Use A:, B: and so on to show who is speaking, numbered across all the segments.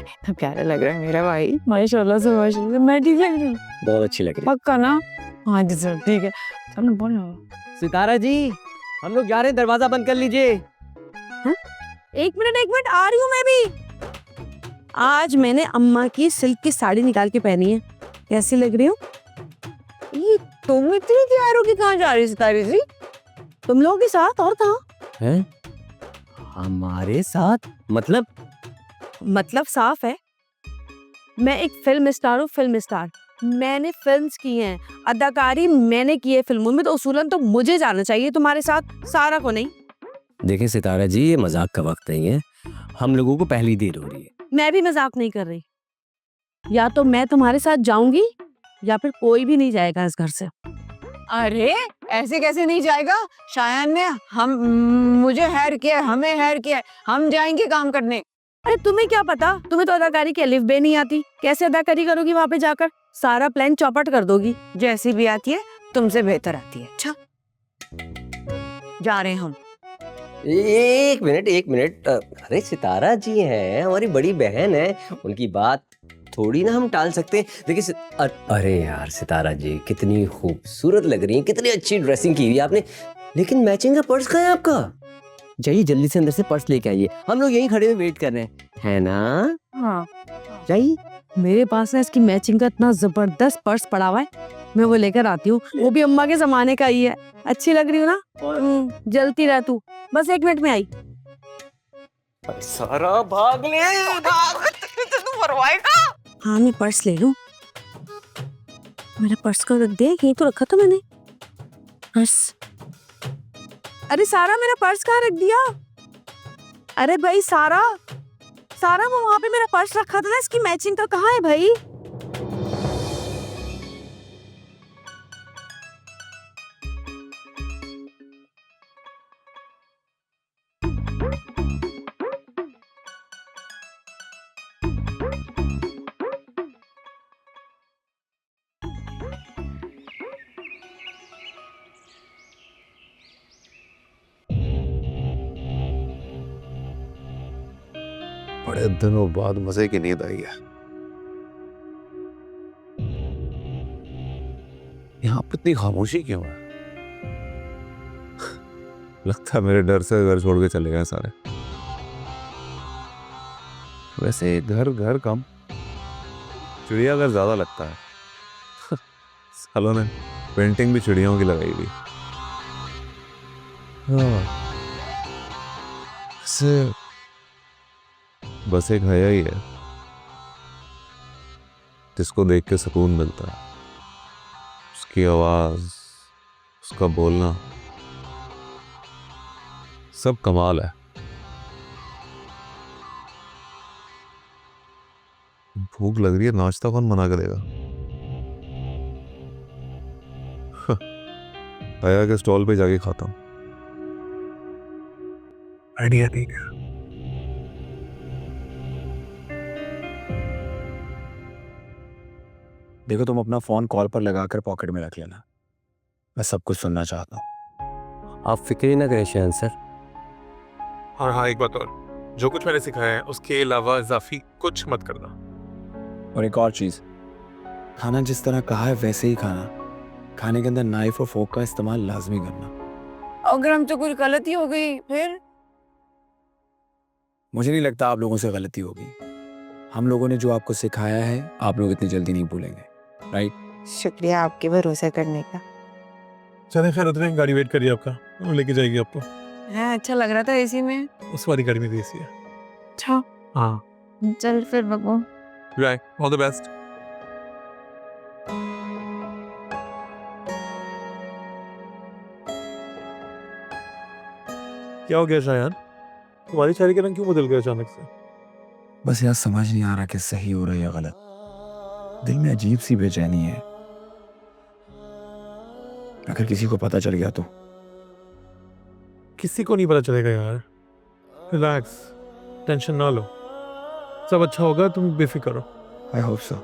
A: इतना प्यारा लग रहा है मेरा भाई, माशाल्लाह से माशाल्लाह। मैं ठीक लग रही हूँ?
B: बहुत अच्छी लग रही
A: पक्का ना? हाँ जी सर, ठीक है। सब ना बोलो।
B: सितारा जी, हम लोग जा रहे हैं, दरवाजा बंद कर लीजिए।
A: एक मिनट, आ रही हूँ मैं भी। आज मैंने अम्मा की सिल्क की साड़ी निकाल के पहनी है, कैसी लग रही हूँ? ये तुम इतनी तैयार होके कहाँ जा रही सितारे जी? तुम लोगों के साथ और कहाँ?
B: हैं? हमारे साथ? मतलब
A: साफ है, मैं एक फिल्म स्टार हूँ, फिल्म स्टार। मैंने फिल्म्स की हैं, अदाकारी मैंने की है फिल्मों में, तो उसूलन तो मुझे जाना चाहिए तुम्हारे साथ, सारा को नहीं।
B: देखिए सितारा जी, ये मजाक का वक्त नहीं है, हम लोगों को पहली देर हो रही है।
A: मैं भी मजाक नहीं कर रही। या तो मैं तुम्हारे साथ जाऊंगी या फिर कोई भी नहीं जाएगा इस घर से।
C: अरे ऐसे कैसे नहीं जाएगा? शायन ने मुझे हायर किया, हमें हायर किया, हम जाएंगे काम करने।
A: अरे तुम्हें क्या पता, तुम्हें तो अदाकारी की अलिफ बे नहीं आती, कैसे अदाकारी करोगी वहाँ पे जाकर? सारा प्लान चौपट कर दोगी।
C: जैसी भी आती है तुमसे बेहतर आती है। अच्छा जा रहे हैं हम।
B: एक मिनट, अरे सितारा जी हैं, हमारी बड़ी बहन है, उनकी बात थोड़ी ना हम टाल सकते हैं। देखिए अरे यार सितारा जी, कितनी खूबसूरत लग रही हैं, कितनी अच्छी ड्रेसिंग की हुई है आपने, लेकिन मैचिंग का पर्स कहाँ है आपका? जाइए जल्दी से अंदर से पर्स लेके आइए, हम लोग यहीं खड़े हुए वेट कर रहे हैं, है ना?
A: हाँ,
B: जाइए।
A: मेरे पास ना इसकी मैचिंग का इतना जबरदस्त पर्स पड़ा हुआ है, मैं वो लेकर आती हूँ, वो भी अम्मा के जमाने का ही है। अच्छी लग रही हूँ ना? जलती रह तू, बस 1 मिनट में आई।
B: सारा भाग ले,
C: तू मरवाएगा।
A: हाँ मैं पर्स ले लूं। मेरा पर्स को रख दे, यहीं तो रखा था मैंने पर्स। अरे सारा, मेरा पर्स कहाँ रख दिया? अरे भाई सारा, वो वहाँ पे मेरा पर्स रखा था ना, इसकी मैचिंग का कहाँ है भाई?
D: बड़े दिनों बाद मजे की नींद आई है। यहाँ पर इतनी खामोशी क्यों है? लगता है मेरे डर से घर छोड़ के चले गए सारे। वैसे घर घर कम, चिड़ियाघर ज्यादा लगता है। सालों ने पेंटिंग भी चिड़ियों की लगाई हुई। हाँ, बस एक हया ही है जिसको देख के सुकून मिलता है। उसकी आवाज, उसका बोलना, सब कमाल है। भूख लग रही है, नाश्ता कौन मना करेगा? हया के स्टॉल पे जाके खाता हूँ। आइडिया ठीक है।
E: देखो तुम अपना फोन कॉल पर लगाकर पॉकेट में रख लेना, मैं सब कुछ सुनना चाहता हूँ।
B: आप फिक्र ही ना करें शहन सर।
F: और हाँ एक बात और, जो कुछ मैंने सिखाया है उसके अलावा इजाफी कुछ मत करना।
E: और एक और चीज, खाना जिस तरह कहा है वैसे ही खाना, खाने के अंदर नाइफ और फोक का इस्तेमाल लाजमी करना।
C: अगर हमसे कुछ गलती हो गई फिर?
E: मुझे नहीं लगता आप लोगों से गलती होगी। हम लोगों ने जो आपको सिखाया है आप लोग इतनी जल्दी नहीं भूलेंगे, राइट?
C: शुक्रिया आपके भरोसा करने का।
F: चले खैर, उतने गाड़ी वेट करिए आपका, वो लेके जाएगी आपको।
C: है अच्छा लग रहा था एसी में।
F: उस वाली गाड़ी में भी एसी है।
C: अच्छा
F: हाँ
C: चल फिर बबू।
F: Right, all the best. क्या हो गया शायद? तुम्हारी चेहरे के रंग क्यों बदल गए अचानक से?
E: बस यार समझ नहीं आ रहा कि सही हो रहा है या गलत। दिल में अजीब सी बेचैनी है, अगर किसी को पता चल गया तो।
F: किसी को नहीं पता चलेगा यार, रिलैक्स, टेंशन ना लो, सब अच्छा होगा, तुम बेफिक्र हो।
E: I hope so.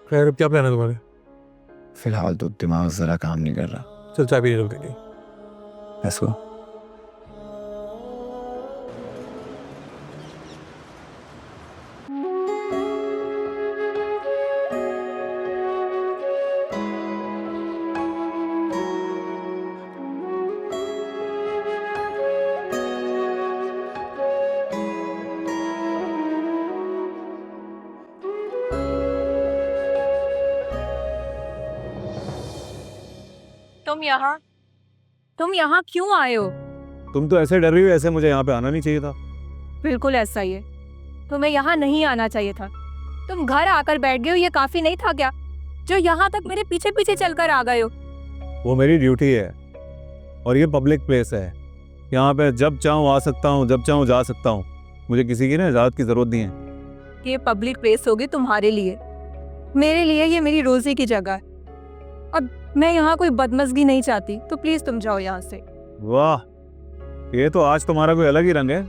F: खैर अब क्या प्लान है तुम्हारे?
E: फिलहाल तो दिमाग जरा काम नहीं कर रहा।
F: चल चाय पी लेते हैं।
E: Let's go.
A: तुम यहाँ क्यों आए हो?
D: तुम तो ऐसे डर रही हो, ऐसे मुझे यहाँ पे आना नहीं चाहिए था।
A: बिल्कुल ऐसा ही है। तुम्हें यहाँ नहीं आना चाहिए था। तुम घर आकर बैठ गए हो, ये काफी नहीं था क्या? जो यहाँ तक मेरे पीछे पीछे चलकर आ गए हो।
D: वो मेरी ड्यूटी है और ये पब्लिक प्लेस है। यहाँ पे जब चाहूँ आ सकता हूँ, जब चाहूँ जा सकता हूँ। मुझे किसी की ना इजाजत की जरूरत नहीं है।
A: ये पब्लिक प्लेस होगी तुम्हारे लिए, मेरे लिए ये मेरी रोजी की जगह है। अब मैं यहाँ कोई बदमजगी नहीं चाहती, तो प्लीज तुम जाओ यहाँ से।
D: वाह, ये तो आज तुम्हारा कोई अलग ही रंग है।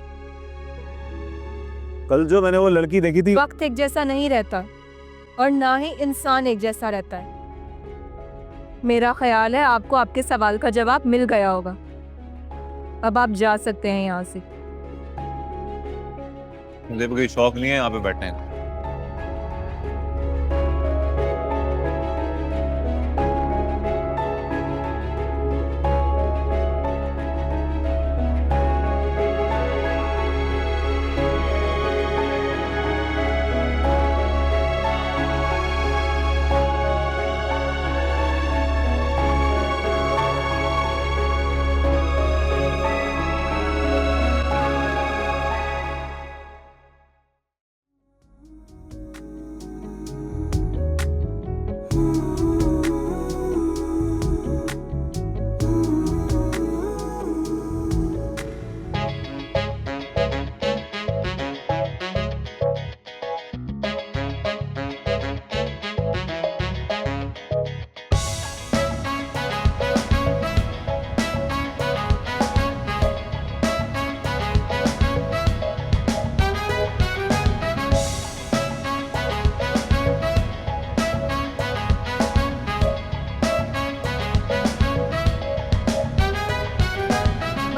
D: कल जो मैंने वो लड़की देखी थी,
A: वक्त एक जैसा नहीं रहता और ना ही इंसान एक जैसा रहता है। मेरा ख्याल है आपको आपके सवाल का जवाब मिल गया होगा। अब आप जा सकते हैं यहाँ से।
D: मुझे भी कोई शौक नहीं है यहाँ पे बैठने का।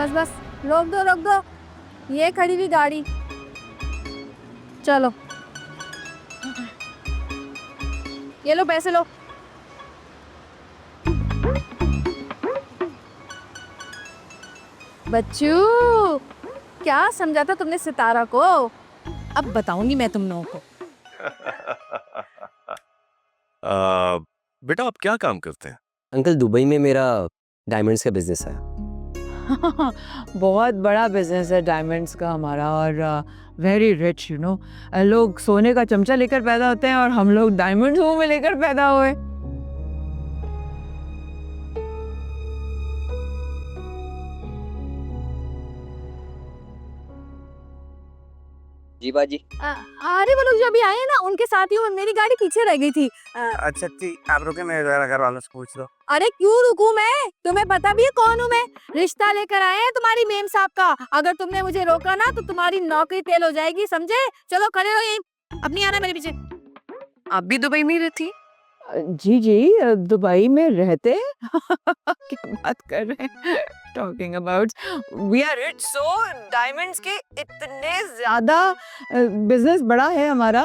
A: बस बस, रोक दो रोक दो, ये खड़ी हुई गाड़ी। चलो, ये लो पैसे लो। बच्चू, क्या समझा था तुमने सितारा को? अब बताऊंगी मैं तुम लोगों को।
D: बेटा आप क्या काम करते हैं?
B: अंकल दुबई में मेरा डायमंड्स का बिजनेस है।
C: बहुत बड़ा बिजनेस है डायमंड्स का हमारा, और वेरी रिच, यू नो। लोग सोने का चमचा लेकर पैदा होते हैं और हम लोग डायमंड्स मुंह में लेकर पैदा हुए।
B: जी बाजी।
A: अरे वो लोग जो अभी आए हैं ना, उनके साथ ही मेरी गाड़ी पीछे रह गई थी।
E: अच्छा ठीक, आप रुके, मैं जरा घर वालों से पूछ लो।
A: अरे क्यों रुकूं मैं? तुम्हें पता भी है कौन हूँ मैं? रिश्ता लेकर आए हैं तुम्हारी मेम साहब का। अगर तुमने मुझे रोका ना तो तुम्हारी नौकरी तेल हो जाएगी, समझे? चलो खड़े हो यहीं, अब नहीं आना मेरे पीछे।
G: आप भी दुबई में ही रहती?
C: जी जी, दुबई में रहते। क्या बात कर रहे हैं? Talking about we are rich, so diamonds के इतने ज्यादा बिजनेस बड़ा है हमारा।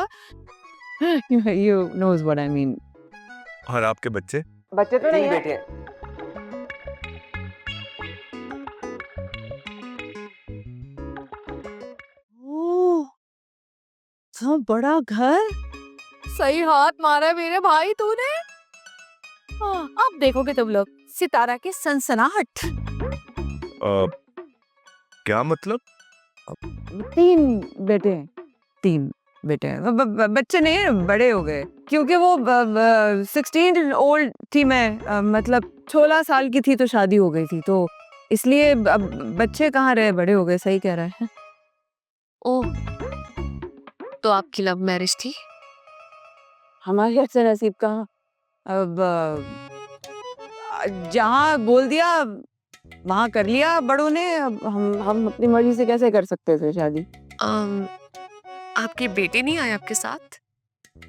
C: You knows what I mean.
D: और आपके बच्चे?
C: बच्चे तो नहीं है।
B: बेटे।
C: ओह, तो बड़ा घर।
A: सही हाथ मारा मेरे भाई तूने। अब देखोगे तुम लोग सितारा के सनसनाहट।
D: क्या मतलब?
C: 3 बेटे हैं। 3 बेटे हैं। बच्चे नहीं है, बड़े हो गए, क्योंकि वो 16 ओल्ड थी मैं, मतलब 16 साल की थी तो शादी हो गई थी, तो इसलिए अब बच्चे कहाँ रहे, बड़े हो गए। सही कह रहा है।
G: ओह, तो आपकी लव मैरिज थी?
C: हमारे ऐसे नसीब कहाँ। अब जहाँ बोल दिया वहाँ कर लिया बड़ों ने। अब हम अपनी मर्जी से कैसे कर सकते थे शादी?
G: आपके बेटे नहीं आए आपके साथ?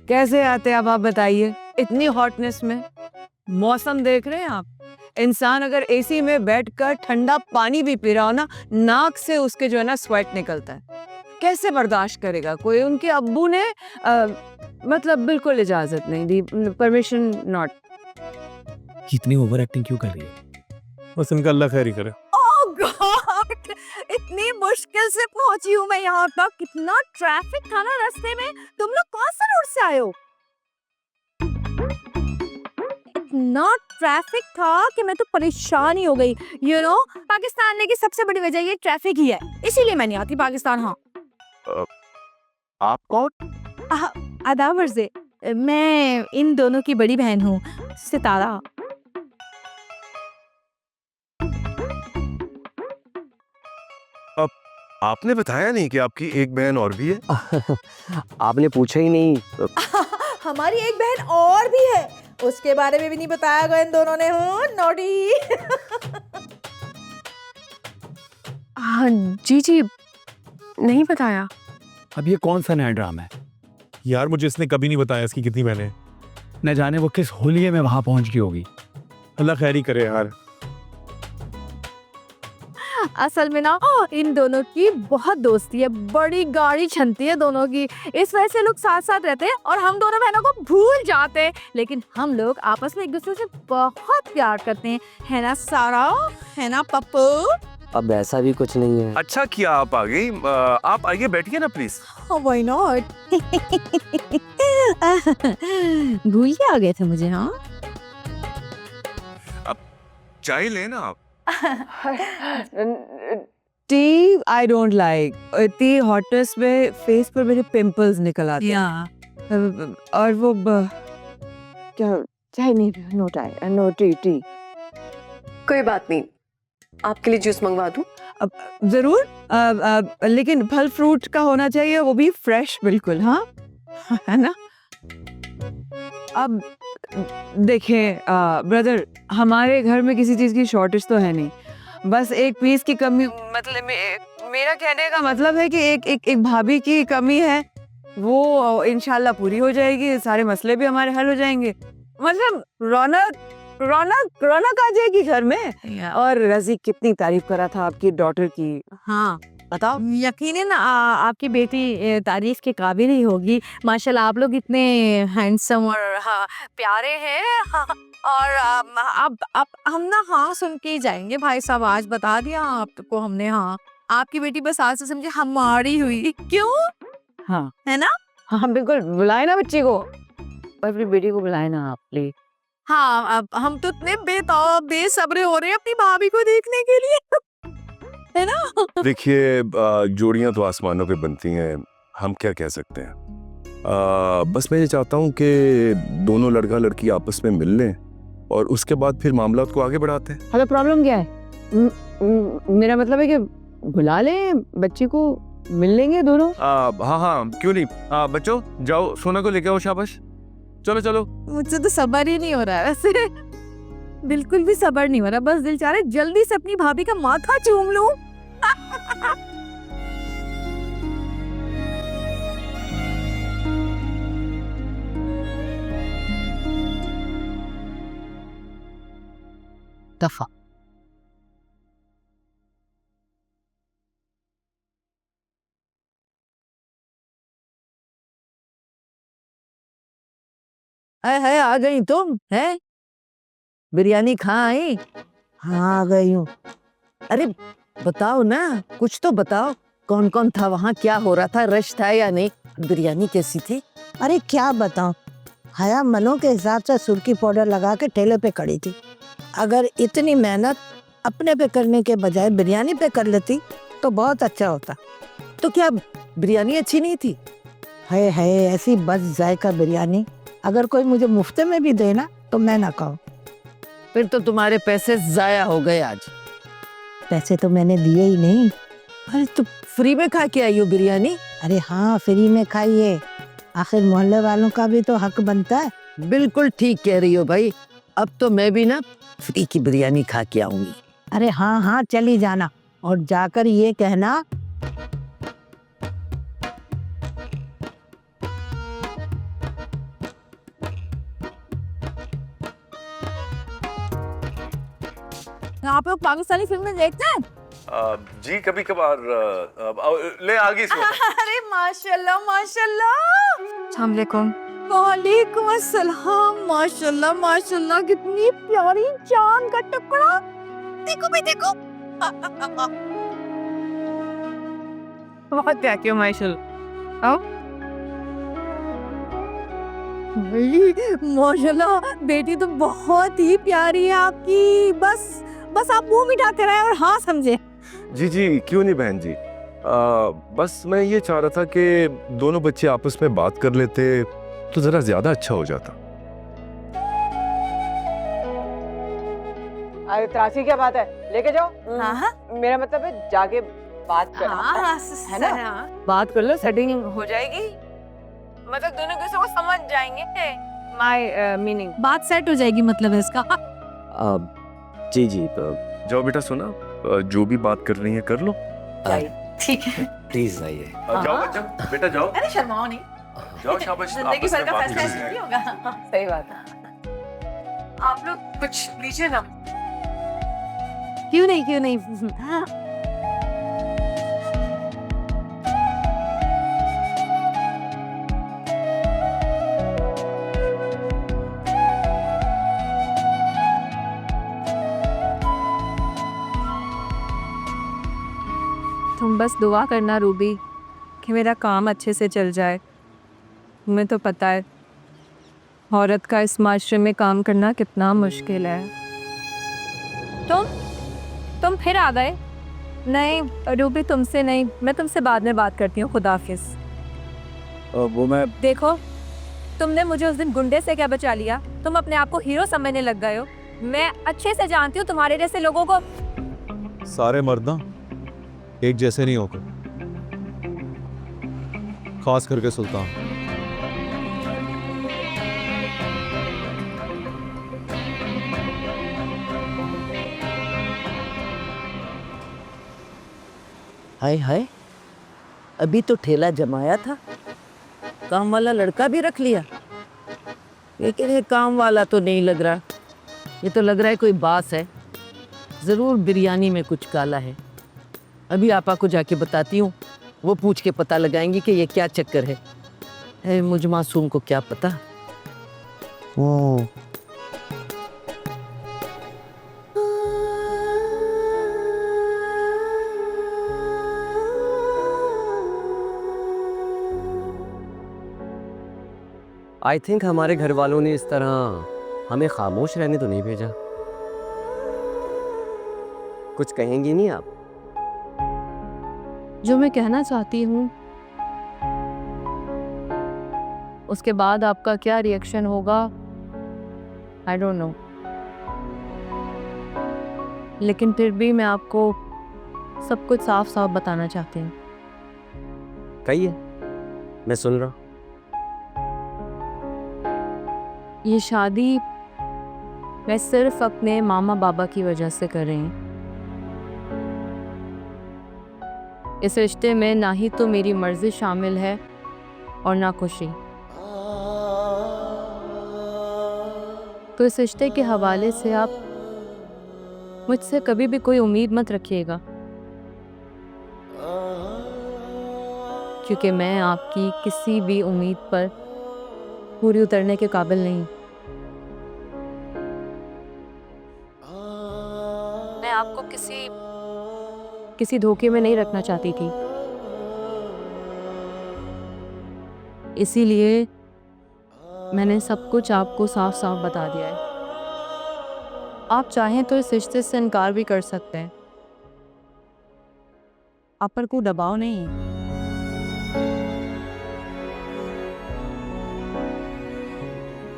C: कैसे आते अब आप बताइए, इतनी हॉटनेस में। मौसम देख रहे हैं आप? इंसान अगर एसी में बैठकर ठंडा पानी भी पी रहा हो ना, नाक से उसके जो है ना स्वेट निकलता है। कैसे बर्दाश्त करेगा कोई? उनके अब्बू ने मतलब बिल्कुल इजाजत नहीं दी, परमिशन नॉट।
E: कितनी ओवर एक्टिंग क्यों कर रही है?
D: बस इनका अल्लाह खैर ही करे।
A: ओह गॉड, इतनी मुश्किल से पहुंची हूँ मैं यहाँ तक। कितना ट्रैफिक था ना रास्ते में। तुम लोग कौन सा रोड से आए हो? इतना ट्रैफिक था कि मैं तो परेशान ही हो गई। पाकिस्तान आने की सबसे बड़ी वजह ये ट्रैफिक ही है, इसीलिए मैं नहीं आती पाकिस्तान। हाँ
E: आप कौन?
A: आदाब से, मैं इन दोनों की बड़ी बहन हूँ, सितारा।
H: आपने बताया नहीं कि आपकी एक बहन और भी है?
B: आपने पूछा ही नहीं।
I: हमारी एक बहन और भी है, उसके बारे में भी नहीं बताया गया इन दोनों ने। नॉटी।
G: हाँ जी जी, नहीं बताया।
E: अब ये कौन सा नया ड्रामा है?
F: यार मुझे इसने कभी नहीं बताया इसकी कितनी बहनें।
E: न जाने वो किस होलिये में वहां पहुंच गई होगी।
F: अल्लाह खैर ही करे यार।
A: असल में ना इन दोनों की बहुत दोस्ती है, बड़ी गाड़ी छनती है दोनों की, इस वजह से लोग साथ साथ रहते हैं और हम दोनों बहनों को भूल जाते हैं। लेकिन हम लोग आपस में एक दूसरे से बहुत प्यार करते हैं, है ना सारा, है ना पप्पू?
B: अब ऐसा भी कुछ नहीं है।
H: अच्छा किया आप आ गई। आप आइए बैठिए ना प्लीज।
A: Why not? भूल के आ गए थे मुझे। हाँ
H: चाय लेना आप।
C: T I don't like. इतनी हॉटनेस में फेस पर मेरे पिंपल्स निकल आते हैं। और वो क्या चाय नहीं, नो चाय, नो टी।
G: कोई बात नहीं, आपके लिए जूस मंगवा दूं?
C: जरूर, लेकिन फल फ्रूट का होना चाहिए, वो भी फ्रेश बिल्कुल। हाँ है ना? अब देखें ब्रदर, हमारे घर में किसी चीज की शॉर्टेज तो है नहीं, बस एक पीस की कमी। मतलब मेरा कहने का मतलब है कि एक भाभी की कमी है, वो इंशाल्लाह पूरी हो जाएगी, सारे मसले भी हमारे हल हो जाएंगे। मतलब रौनक आ जाएगी घर में। और रज़ी कितनी तारीफ करा था आपकी डॉटर की। हाँ बताओ।
A: यकीनन आपकी बेटी तारीफ के काबिल ही होगी। माशाल्लाह आप लोग इतने हैंडसम और प्यारे हैं। और अब हम ना हाँ सुन के ही जाएंगे भाई साहब, आज बता दिया आपको हमने। हाँ आपकी बेटी बस आज से समझे हमारी हुई। क्यों?
C: हाँ
A: है ना?
C: हाँ बिल्कुल, बुलाए ना बच्ची को, अपनी बेटी को बुलाए ना आप प्लीज।
A: हाँ अब हम तो इतने बेसब्रे हो रहे हैं अपनी भाभी को देखने के लिए, है ना?
H: देखिए जोड़ियां तो आसमानों पे बनती हैं, हम क्या कह सकते हैं। बस मैं ये चाहता हूँ कि दोनों लड़का लड़की आपस में मिल लें और उसके बाद फिर मामला को आगे बढ़ाते हैं।
C: हेलो, प्रॉब्लम क्या है? मेरा मतलब है कि बुला लें बच्ची को, मिल लेंगे दोनों।
H: हाँ क्यों नहीं। बच्चों जाओ, सोना को लेके आओ, शाबाश। चलो।
A: मुझसे तो सब्र ही नहीं हो रहा है वैसे, बिल्कुल भी सब्र नहीं हो रहा। बस दिल चाह रहा है जल्दी से अपनी भाभी का माथा चूम लूं।
C: दफा है आ गई तुम? है बिरयानी खा आई? हाँ आ गई हूँ। अरे बताओ ना, कुछ तो बताओ, कौन कौन था वहाँ, क्या हो रहा था, रश था या नहीं, बिरयानी कैसी थी?
I: अरे क्या बताऊं, हया मनों के हिसाब से सुर्खी पाउडर लगा के ठेले पे खड़ी थी। अगर इतनी मेहनत अपने पे करने के बजाय बिरयानी पे कर लेती तो बहुत अच्छा होता।
C: तो क्या बिरयानी अच्छी नहीं थी?
I: है ऐसी बस जायका बिरयानी, अगर कोई मुझे मुफ्त में भी दे ना तो मैं ना खाऊं।
C: फिर तो तुम्हारे पैसे जाया हो गए आज।
I: पैसे तो मैंने दिए ही नहीं।
C: अरे तो फ्री में खा के आई हो बिरयानी?
I: अरे हाँ, फ्री में खाइए, आखिर मोहल्ले वालों का भी तो हक बनता है।
C: बिल्कुल ठीक कह रही हो भाई, अब तो मैं भी ना फ्री की बिरयानी खा के आऊंगी।
I: अरे हाँ चली जाना, और जाकर ये कहना
A: आप लोग पाकिस्तानी फिल्में देखते हैं?
H: जी कभी कभार। ले आगे सो।
A: अरे माशाल्लाह माशाल्लाह।
G: अस्सलाम वालेकुम।
A: वालेकुम अस्सलाम। माशाल्लाह माशाल्लाह, कितनी प्यारी चांद का टुकड़ा। देखो भाई देखो।
C: बहुत क्या क्यों माशाल्लाह। आओ
A: माशाल्लाह बेटी तो बहुत ही प्यारी है आपकी। बस बस आप मुंह मिठाते रहे और हाँ समझे।
H: जी जी, क्यों नहीं बहन जी। बस मैं ये चाह रहा था कि दोनों बच्चे आपस में बात कर लेते तो जरा ज्यादा अच्छा हो जाता।
C: अरे त्रासी क्या बात है, लेके जाओ।
A: हाँ
C: मेरा मतलब है जाके बात कर, है ना? बात कर लो, सेटिंग हो जाएगी, मतलब दोनों किसी को समझ जाएंगे माय मीनिंग।
A: बात सेट हो जाएगी मतलब है इसका।
B: जी जी,
H: जाओ बेटा, सुना, जो भी बात कर रही है कर लो।
A: ठीक है
B: प्लीज आइए।
H: जाओ बच्चा, बेटा जाओ।
G: अरे शर्माओ नहीं,
H: जाओ, शाबाश।
G: जिंदगी
H: आपस
G: भर
H: में
G: का
H: बात
G: फैसला
H: कीजिए।
G: ऐसे नहीं होगा।
C: सही बात है। आप लोग कुछ लीजिए ना।
A: क्यों नहीं। हाँ।
C: तुम बस दुआ करना रूबी कि मेरा काम अच्छे से चल जाए। तुम्हें तो पता है औरत का इस माशरे में काम करना कितना मुश्किल है। तुम फिर आ गए? नहीं रूबी, तुमसे नहीं, मैं तुमसे बाद में बात करती हूँ। खुदा हाफिज।
D: वो मैं
C: देखो, तुमने मुझे उस दिन गुंडे से क्या बचा लिया। तुम अपने आप को हीरो समझने लग गए हो। मैं अच्छे से जानती हूँ तुम्हारे जैसे लोगों को।
D: सारे मर्द ना एक जैसे नहीं होते, खास करके सुल्तान।
I: हाय हाय, अभी तो ठेला जमाया था, काम वाला लड़का भी रख लिया। लेकिन ये काम वाला तो नहीं लग रहा, ये तो लग रहा है कोई बास है। जरूर बिरयानी में कुछ काला है। अभी आपा को जाके बताती हूँ, वो पूछ के पता लगाएंगी कि ये क्या चक्कर है। मुझ मासूम को क्या पता।
B: आई थिंक हमारे घर वालों ने इस तरह हमें खामोश रहने तो नहीं भेजा। कुछ कहेंगी नहीं आप?
C: जो मैं कहना चाहती हूँ उसके बाद आपका क्या रिएक्शन होगा आई डोंट नो, लेकिन फिर भी मैं आपको सब कुछ साफ साफ बताना चाहती हूँ।
B: कहिए, मैं सुन रहा हूँ।
C: ये शादी मैं सिर्फ अपने मामा बाबा की वजह से कर रही हूँ। इस रिश्ते में ना ही तो मेरी मर्जी शामिल है और ना खुशी। तो इस रिश्ते के हवाले से आप मुझसे कभी भी कोई उम्मीद मत रखिएगा, क्योंकि मैं आपकी किसी भी उम्मीद पर पूरी उतरने के काबिल नहीं। मैं आपको किसी धोखे में नहीं रखना चाहती थी, इसीलिए मैंने सब कुछ आपको साफ साफ बता दिया है। आप चाहें तो इस रिश्ते से इनकार भी कर सकते हैं, आप पर कोई दबाव नहीं है।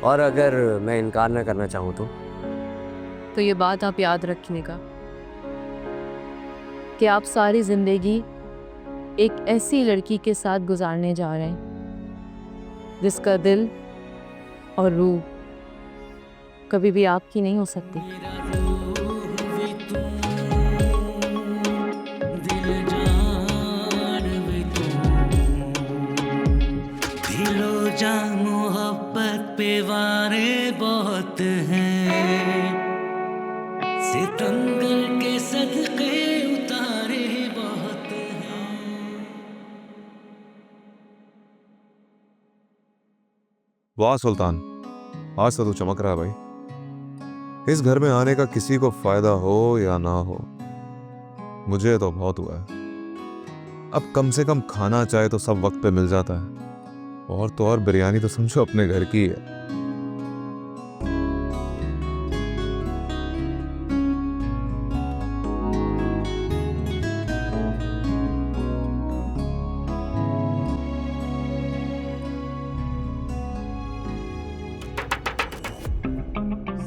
B: और अगर मैं इनकार ना करना चाहूँ
C: तो ये बात आप याद रखिएगा कि आप सारी जिंदगी एक ऐसी लड़की के साथ गुजारने जा रहे हैं जिसका दिल और रूह कभी भी आपकी नहीं हो सकती।
J: दिलो जान मोहब्बत पे वारे बहुत हैं, सितंबर के सदके उतारे बहुत हैं।
D: वाह सुल्तान, आज तो तू चमक रहा है भाई। इस घर में आने का किसी को फायदा हो या ना हो, मुझे तो बहुत हुआ है। अब कम से कम खाना चाहे तो सब वक्त पे मिल जाता है, और तो और बिरयानी तो समझो अपने घर की है।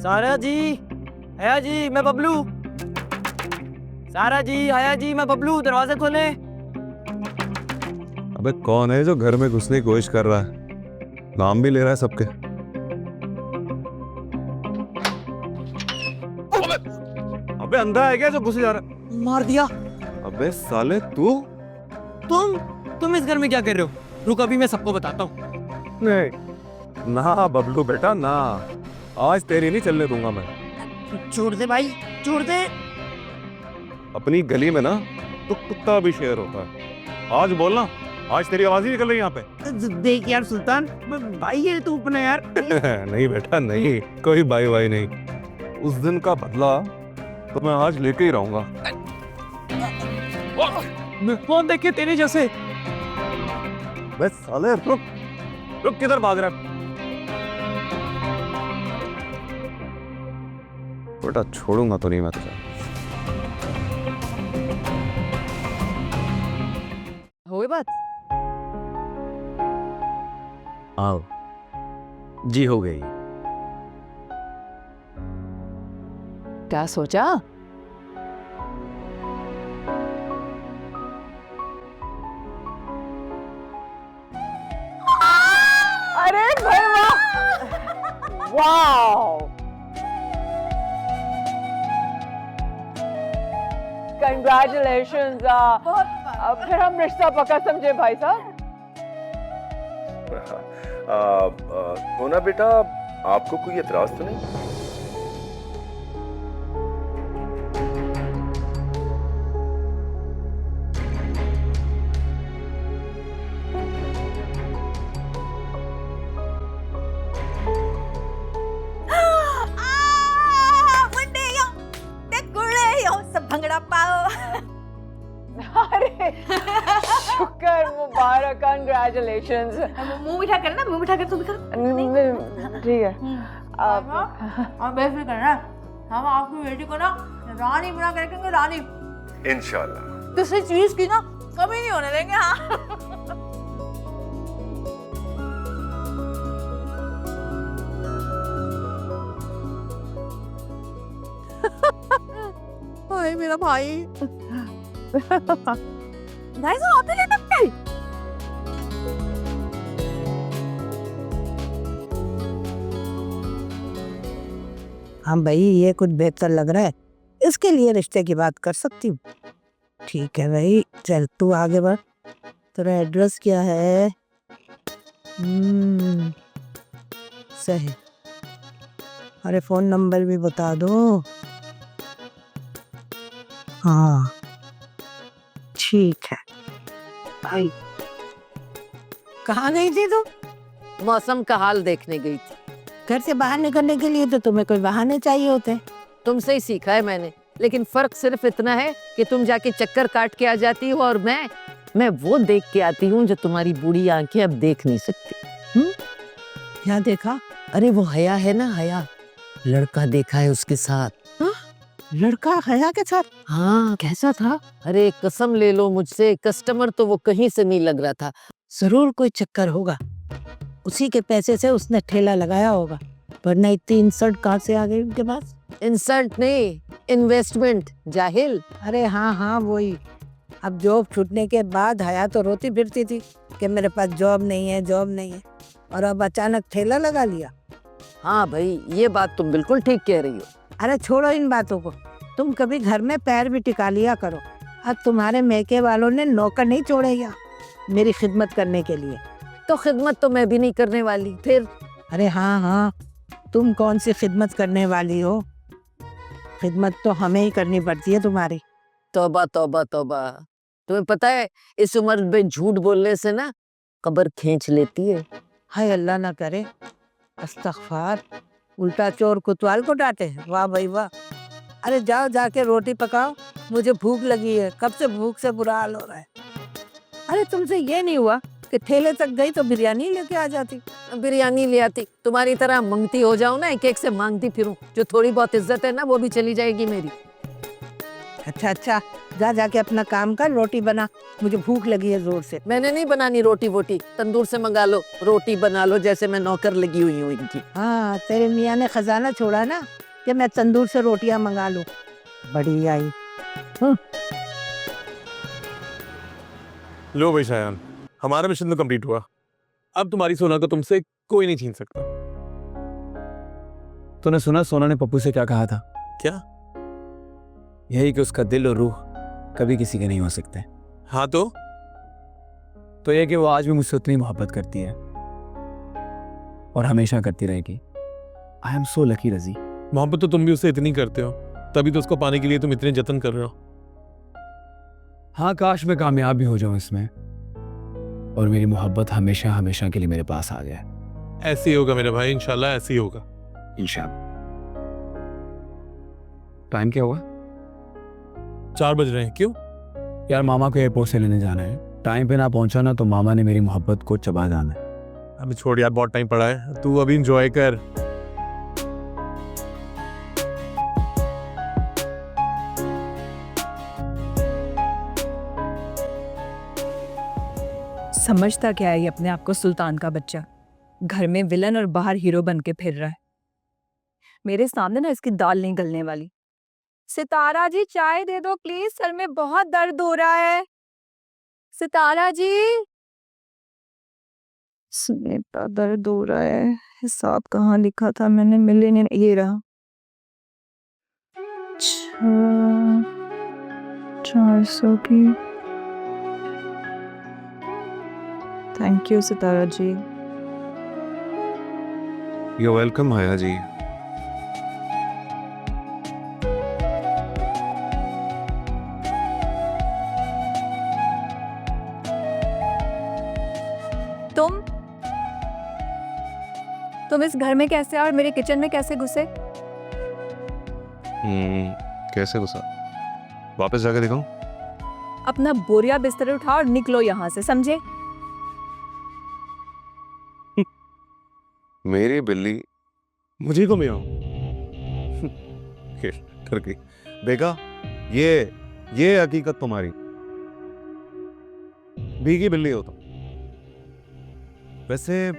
K: सारा जी, हया जी, मैं बबलू। सारा जी, हया जी, मैं बबलू, दरवाजा खोले।
D: अबे कौन है जो घर में घुसने की कोशिश कर रहा है? नाम भी ले रहा है सबके। अबे अंधा है क्या जो घुसे जा रहा है?
K: मार दिया।
D: अबे साले तू।
K: तुम इस घर में क्या कर रहे हो? रुक, अभी मैं सबको बताता हूँ।
D: नहीं ना बबलू बेटा ना, आज तेरी नहीं चलने दूंगा मैं।
K: छोड़ दे भाई, छोड़ दे।
D: अपनी गली में ना तो कुत्ता भी शेर होता है। आज बोलना, आज तेरी आवाज ही निकल रही यहाँ पे।
K: देख यार सुल्तान, भाई ये तू अपना यार।
D: नहीं बेटा नहीं, कोई बाई बाई नहीं। उस दिन का बदला तो मैं आज लेके ही रहूंगा।
K: कौन देखे तेरे जैसे?
D: बस साले रुक रुक, किधर भाग रहा है? बेटा छोड़ूंगा तो नहीं मैं तुझे।
K: हो गई बात?
B: आओ जी, हो गई।
C: क्या सोचा? अरे भाई वाह, वाओ, कंग्रेचुलेशंस। फिर हम रिश्ता पक्का समझे भाई साहब।
H: होना बेटा, आपको कोई एतराज तो नहीं?
A: भंगड़ा पाओ।
C: अरे शुक्र, मुबारक, कंग्रेचुलेशंस।
A: मुंह मीठा करना, मुंह मीठा कर, तू भी कर।
C: ठीक है।
A: आप बेफिक्र करना, हम आपकी बेटी को ना रानी बना के रखेंगे, रानी।
H: इंशाल्लाह।
A: किसी चीज की ना कमी नहीं होने देंगे। हाँ। भाई मेरा भाई। भाई साहब आप ले सकते।
I: हाँ भाई, ये कुछ बेहतर लग रहा है, इसके लिए रिश्ते की बात कर सकती हूँ। ठीक है भाई, चल तू आगे बढ़। तेरा एड्रेस क्या है? सही। अरे फोन नंबर भी बता दो। हाँ ठीक है भाई। कहाँ गई थी तू?
C: मौसम का हाल देखने गई थी।
I: घर से बाहर निकलने के लिए तो तुम्हें कोई बहाने चाहिए होते।
C: तुमसे ही सीखा है मैंने, लेकिन फर्क सिर्फ इतना है कि तुम जाके चक्कर काट के आ जाती हो और मैं वो देख के आती हूँ जो तुम्हारी बूढ़ी आंखें अब देख नहीं सकती।
I: क्या देखा?
C: अरे वो हया है ना, हया, लड़का देखा है उसके साथ।
I: लड़का हया के साथ?
C: हाँ।
I: कैसा था?
C: अरे कसम ले लो मुझसे, कस्टमर तो वो कहीं से नहीं लग रहा था।
I: जरूर कोई चक्कर होगा, उसी के पैसे से उसने ठेला लगाया होगा, वरना इतनी इंसल्ट कहाँ से आ गई उनके पास?
C: इंसल्ट नहीं, इन्वेस्टमेंट, जाहिल।
I: अरे हाँ हाँ वही। अब जॉब छूटने के बाद हया तो रोती फिरती थी कि मेरे पास जॉब नहीं है, जॉब नहीं है, और अब अचानक ठेला लगा लिया।
C: हाँ भाई, ये बात तुम बिल्कुल ठीक कह रही हो।
I: अरे छोड़ो इन बातों को, तुम कभी घर में पैर भी टिका लिया करो। अब तुम्हारे मैके वालों ने नौकर नहीं छोड़ेगा मेरी खिदमत करने के लिए।
C: तो खिदमत तो मैं भी नहीं करने वाली फिर।
I: अरे हाँ हाँ, तुम कौन सी खिदमत करने वाली हो? खिदमत तो हमें ही करनी पड़ती है तुम्हारी।
C: तौबा तौबा तौबा, तुम्हें पता है इस उम्र में झूठ बोलने से ना कब्र खींच लेती है।
I: हाय अल्लाह ना करे, अस्तगफार। उल्टा चोर कुतवाल को डांटे, वाह भाई वाह। अरे जाओ जाके रोटी पकाओ, मुझे भूख लगी है, कब से भूख से बुरा हाल हो रहा है। अरे तुमसे ये नहीं हुआ कि ठेले तक गई तो बिरयानी लेके आ जाती।
A: बिरयानी ले आती, तुम्हारी तरह मंगती हो जाऊं ना, एक एक से मांगती फिरूं। जो थोड़ी बहुत इज्जत है ना वो भी चली जाएगी मेरी।
I: अच्छा अच्छा, जा जाके अपना काम कर, रोटी बना, मुझे भूख लगी है जोर से।
A: मैंने नहीं बनानी रोटी वोटी, तंदूर से मंगा लो, रोटी बना लो, जैसे मैं नौकर लगी हुई हूँ इनकी।
I: हाँ, तेरे मियाँ ने खजाना छोड़ा ना कि मैं तंदूर से रोटियां मंगा लूं। बड़ी आई।
F: लो भाई शायान, हमारा मिशन तो कंप्लीट हुआ। अब तुम्हारी सोना को तुमसे कोई नहीं छीन सकता।
E: तूने सुना सोना ने पप्पू से क्या कहा था?
F: क्या?
E: यही कि उसका दिल और रूह कभी किसी के नहीं हो सकते।
F: हाँ
E: तो ये कि वो आज भी मुझसे उतनी मोहब्बत करती है और हमेशा करती रहेगी। आई एम सो लकी रजी।
F: मोहब्बत तो तुम भी उससे इतनी करते हो, तभी तो उसको पाने के लिए तुम इतने जतन कर रहे हो।
E: हाँ, काश मैं कामयाब भी हो जाऊं इसमें और मेरी मोहब्बत हमेशा हमेशा के लिए मेरे पास आ जाए।
F: ऐसे ही होगा मेरे भाई, इंशाल्लाह ऐसे ही होगा।
E: इंशाल्लाह। टाइम क्या हुआ?
F: 4 बज रहे हैं। क्यों?
E: यार मामा को एयरपोर्ट से लेने जाना है। टाइम पे ना पहुंचा ना तो मामा ने मेरी मोहब्बत को चबा जाना है।
F: अभी छोड़ यार, बहुत टाइम पड़ा है, तू अभी एंजॉय कर।
C: समझता क्या है ये अपने आप को सुल्तान का बच्चा? घर में विलन और बाहर हीरो बन के फिर रहा है। मेरे सामने ना इसकी दाल नहीं गलने वाली। सितारा जी चाय दे दो प्लीज, सर में बहुत दर्द हो रहा है। सितारा जी। सुने इतना दर्द हो रहा है, हिसाब कहाँ लिखा था मैंने, मिले नहीं। ये रहा 400 की। Thank you Sitara ji.
D: You welcome Haya ji.
C: तुम इस घर में कैसे और मेरे किचन में कैसे घुसे?
D: कैसे घुसा? वापस जाके दिखाऊं?
C: अपना बोरिया बिस्तर उठाओ और निकलो यहाँ से, समझे?
D: मेरी बिल्ली मुझे को मियाओ कर गई। देखा, ये हकीकत तुम्हारी। भीगी बिल्ली हो तुम। वैसे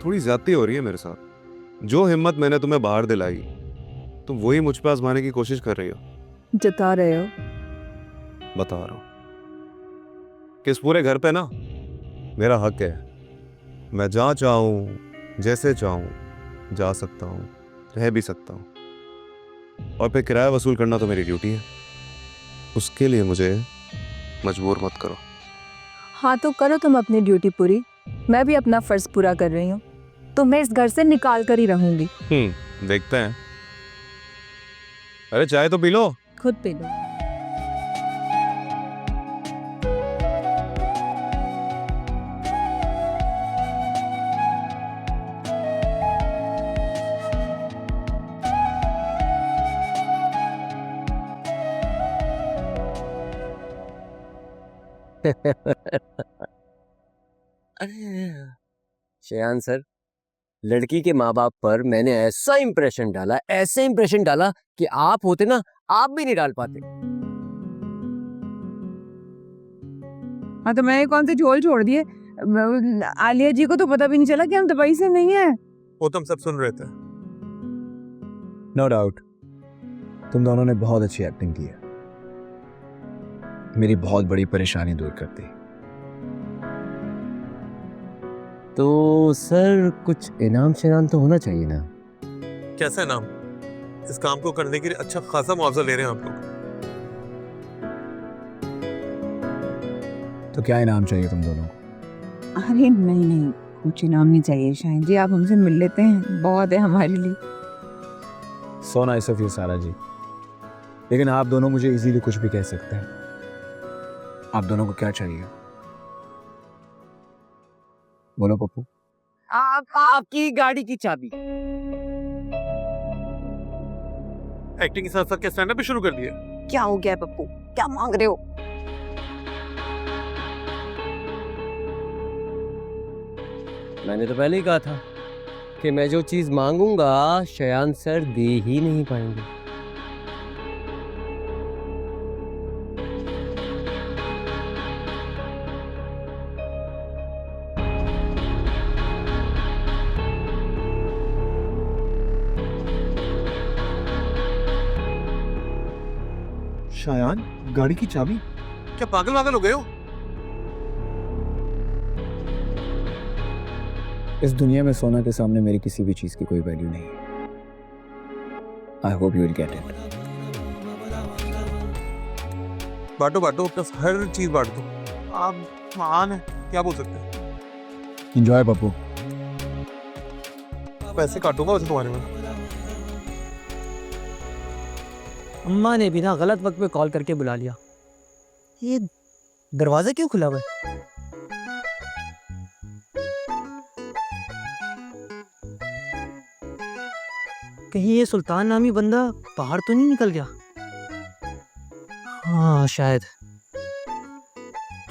D: थोड़ी ज्यादती हो रही है मेरे साथ। जो हिम्मत मैंने तुम्हें बाहर दिलाई, तुम वही मुझ पे आजमाने की कोशिश कर रही हो।
C: जता रहे हो?
D: बता रहा हूं कि इस पूरे घर पे ना मेरा हक है। मैं जहां चाहूं जैसे चाहूं जा सकता हूं, रह भी सकता हूं, और फिर किराया वसूल करना तो मेरी ड्यूटी है। उसके लिए मुझे मजबूर मत करो।
C: हाँ तो करो तुम अपनी ड्यूटी पूरी, मैं भी अपना फर्ज पूरा कर रही हूँ। तो मैं इस घर से निकाल कर ही रहूंगी।
D: देखते हैं। अरे चाय तो पी लो।
C: खुद पी लो।
B: शयान सर, लड़की के माँ बाप पर मैंने ऐसा इंप्रेशन डाला कि आप होते ना, आप भी नहीं डाल पाते।
C: हाँ तो मैंने कौन से झोल छोड़ दिए? आलिया जी को तो पता भी नहीं चला कि हम दुबई से नहीं है।
F: वो तुम सब सुन रहे थे।
E: नो डाउट तुम दोनों ने बहुत अच्छी एक्टिंग की है। मेरी बहुत बड़ी परेशानी दूर कर दी।
B: तो सर कुछ इनाम शिनाम तो होना चाहिए ना?
F: कैसा नाम? इस काम को करने के लिए अच्छा खासा मुआवजा ले रहे हैं आप लोग।
E: तो क्या इनाम चाहिए तुम दोनों को?
C: अरे नहीं नहीं, कुछ इनाम नहीं चाहिए शायद जी, आप हमसे मिल लेते हैं, बहुत है हमारे लिए।
E: सो नाइस ऑफ यू सारा जी, लेकिन आप दोनों मुझे इजीली कुछ भी कह सकते हैं। आप दोनों को क्या चाहिए? बोलो पप्पू।
K: आपकी गाड़ी की चाबी।
F: एक्टिंग के साथ साथ क्या स्टैंड अप भी शुरू कर दिया?
C: क्या हो गया पप्पू, क्या मांग रहे हो?
B: मैंने तो पहले ही कहा था कि मैं जो चीज मांगूंगा शयान सर दे ही नहीं पाएंगे।
D: शायान, गाड़ी की चाबी? क्या पागल वागल हो गए हो?
E: इस दुनिया में सोना के सामने मेरी किसी भी चीज की कोई वैल्यू नहीं है। I hope you will get it.
D: बांटो बांटो, बस हर चीज बांट दो। आप महान है, क्या बोल सकते हैं।
E: एंजॉय पप्पू।
D: पैसे काटूंगा वैसे तुम्हारे में।
K: अम्मा ने भी ना गलत वक्त पे कॉल करके बुला लिया। ये दरवाजा क्यों खुला हुआ है? कहीं ये सुल्तान नामी बंदा बाहर तो नहीं निकल गया? हाँ शायद।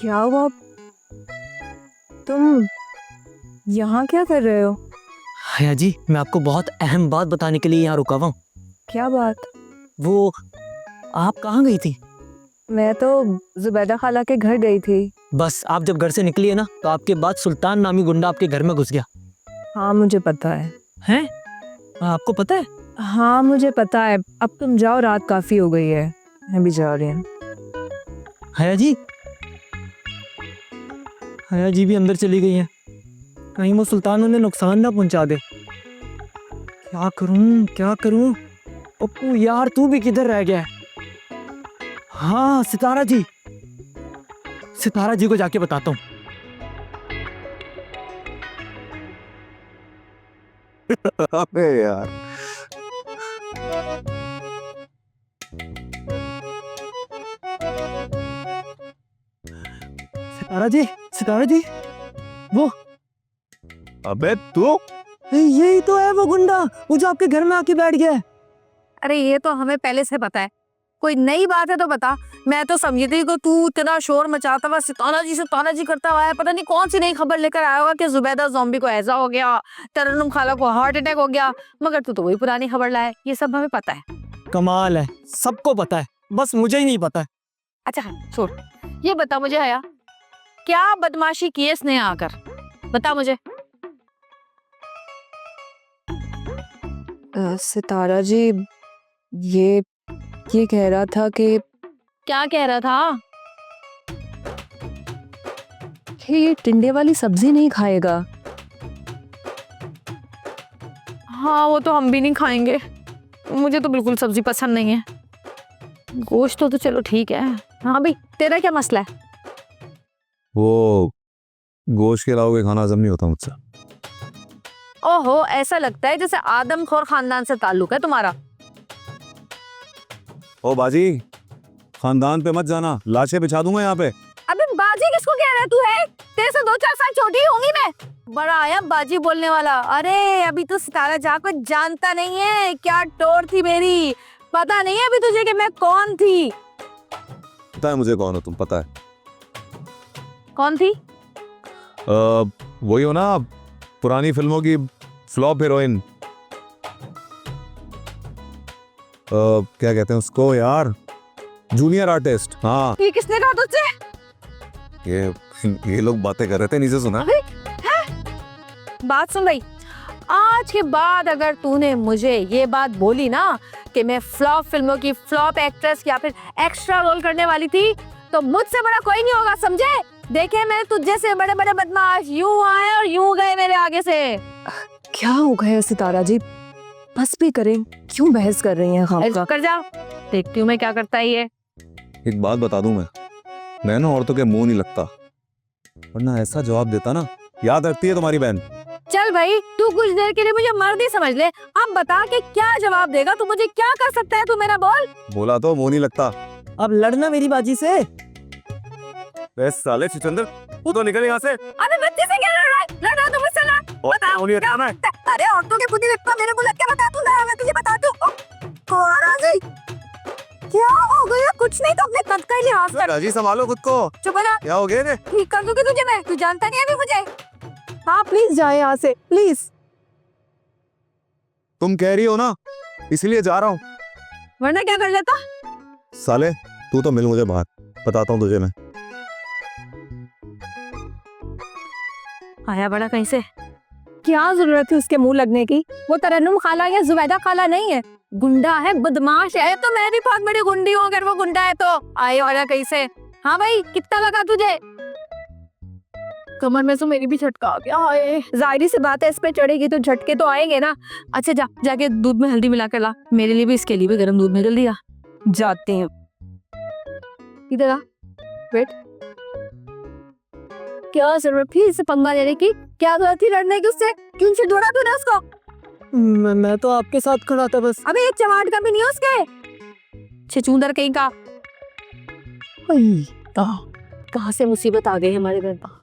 A: क्या हुआ? तुम यहाँ क्या कर रहे हो?
K: हया जी, मैं आपको बहुत अहम बात बताने के लिए यहाँ रुका हुआ हूँ।
A: क्या बात?
K: वो आप कहाँ गई थी?
A: मैं तो जुबैदा खाला के घर गई थी।
K: बस आप जब घर से निकली है ना, तो आपके बाद सुल्तान नामी गुंडा आपके घर में घुस गया।
A: हाँ मुझे पता है।
K: हैं? आपको पता है?
A: हाँ मुझे पता है। अब तुम जाओ, रात काफी हो गई है, मैं भी जा रही हूँ।
K: हया जी, हया जी भी अंदर चली गई है। कहीं वो सुल्तान उन्हें नुकसान ना पहुंचा दे। क्या करूं क्या करूं? पप्पू यार, तू भी किधर रह गया है? हाँ सितारा जी, सितारा जी को जाके बताता हूँ।
D: अबे यार,
K: सितारा जी, वो
D: अबे तू
K: यही तो है वो गुंडा, वो जो आपके घर में आके बैठ गया है।
A: अरे ये तो हमें पहले से पता है, कोई नई बात है तो बता। मैं तो समझी थी कि तू इतना शोर मचाता हुआ सितारा जी करता हुआ है, पता नहीं कौन सी नई खबर लेकर आया होगा कि जुबैदा ज़ॉम्बी को ऐसा हो गया, तरन्नुम खाला को हार्ट अटैक हो गया, मगर तू तो वही पुरानी खबर लाया। ये सब हमें पता है।
K: कमाल है, सबको पता है, बस मुझे ही नहीं पता है।
A: अच्छा छोड़, ये बता मुझे हया, क्या बदमाशी की है इसने आकर, बता मुझे। सितारा जी, ये कह रहा था कि क्या कह रहा था कि ये टिंडे वाली सब्जी नहीं खाएगा। हाँ वो तो हम भी नहीं खाएंगे, मुझे तो बिल्कुल सब्जी पसंद नहीं है। गोश्त तो चलो ठीक है। हाँ भाई, तेरा क्या मसला है?
D: वो गोश्त के अलावा खाना हजम नहीं होता मुझसे।
A: ओहो, ऐसा लगता है जैसे आदमखोर खानदान से ताल्लुक है तुम्हारा।
D: ओ बाजी, खानदान पे मत जाना, लाशें बिछा दूंगा यहाँ पे।
A: अबे बाजी किसको कह रहा है तू? है तेरे से 2-4 साल छोटी ही होंगी मैं। बड़ा आया बाजी बोलने वाला। अरे अभी तो सितारा जा को जानता नहीं है क्या टोर थी मेरी, पता नहीं है अभी तुझे कि मैं कौन थी।
D: पता है मुझे कौन हो तुम, पता है।
A: कौन थी?
D: वही हो ना, पुरानी फिल्मों की फ्लॉप हीरोइन। क्या कहते हैं उसको यार, जूनियर आर्टिस्ट। हाँ,
A: ये किसने कहा तुझसे?
D: ये लोग बातें कर रहे थे, नीचे सुना।
A: बात सुन रही, आज के बाद अगर तूने मुझे ये बात बोली ना कि मैं फ्लॉप फिल्मों की फ्लॉप एक्ट्रेस या फिर एक्स्ट्रा रोल करने वाली थी, तो मुझसे बड़ा कोई नहीं होगा, समझे? देखे मैंने तुझे से बड़े बड़े बदमाश यूं आए और यूं गए मेरे आगे से। क्या हो गया सितारा जी, बस भी करें, क्यों बहस कर रही हैं? खामखा कर जाओ, देखती हूँ मैं क्या करता है ये।
D: एक बात बता दूं, मैं ना औरतों के मुंह नहीं लगता, वरना ऐसा जवाब देता ना, याद रखती है तुम्हारी बहन।
A: चल भाई, तू कुछ देर के लिए मुझे मर्द ही समझ ले। अब बता कि क्या जवाब देगा तू, मुझे क्या कर सकता है तू, मेरा बोल।
D: बोला तो मुंह नहीं लगता।
K: अब लड़ना मेरी बाजी से।
D: साले चिचंदर, वो तो निकल यहाँ से।
A: अबे बच्चे से क्या लड़ रहा है? लड़ रहा है तो मुझसे लड़। बता। अरे औरतों के बुद्धि लगता मेरे को लग के बता तू, मैं तुझे बता दूं। कौन आ गई? क्या हो गया? कुछ नहीं तो अपने कद का ही लिहाज कर।
D: राजी, संभालो खुद को।
A: चुप हो जा।
D: क्या हो गया?
A: ठीक कर दूंगी तुझे मैं, तू जानता नहीं है अभी मुझे।
C: हाँ प्लीज जाए यहाँ से प्लीज।
D: तुम कह रही हो ना, इसलिए जा रहा हूँ।
A: वरना क्या कर लेता?
D: साले तू तो मिल मुझे बाहर, बताता हूँ तुझे मैं।
A: आया बड़ा कहीं से। क्या जरूरत थी उसके मुंह लगने की? वो तरन्नुम खाला या जुबैदा खाला नहीं है, गुंडा है, बदमाश है। तो मैं भी बहुत बड़ी गुंडी हूँ अगर वो गुंडा है तो। आए वाला कहीं से। हाँ भाई कितना लगा तुझे? कमर में तो मेरी भी झटका आ गया। हाय जाहिर सी बात है, इस पे चढ़ेगी तो झटके तो आएंगे ना। अच्छा जा, जाके दूध में हल्दी मिला कर ला, मेरे लिए भी इसके लिए भी गर्म दूध में जल्दी आ। जाते हैं। इधर आ, वेट। क्या जरूरत थी इसे पंगा लेने की? क्या जरूरत थी लड़ने की उससे? क्यों छिड़ोड़ा तूने उसको?
K: मैं तो आपके साथ खड़ा था बस।
A: अबे एक चमाट का भी नहीं है उसके। छिचूंदर कहीं का। कहाँ से मुसीबत आ गई हमारे घर पर।